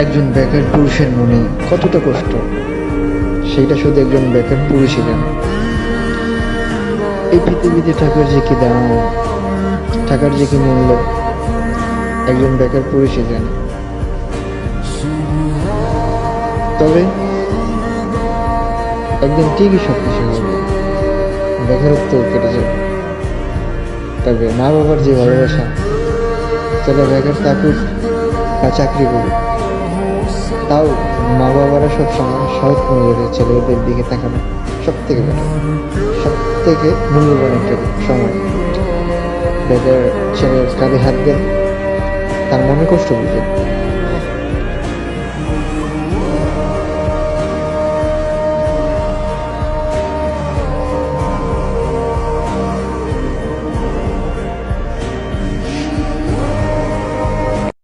একজন বেকার পুরুষের মনে কতটা কষ্ট, সেইটা শুধু একজন বেকার পুরুষই জানে। এই পৃথিবীতে টাকার যে কি দাম, টাকার যে কি মূল্য, একজন বেকার পুরুষই জানে। তবে একদিন ঠিকই সব কিছু হবে, বেকারত্ব কেটে যাবে। তবে মা বাবার যে ভালোবাসা, তাহলে বেকার থাকুক বা চাকরি করুক, তাও মা বাবারা সবসময় সৎ নজরে ছেলেদের দিকে তাকানো সব থেকে বেটার, সব থেকে মূল্যবান একটা সময়। বেকার ছেলের কাঁধে হাত দেন, তার মনে কষ্ট বুঝে।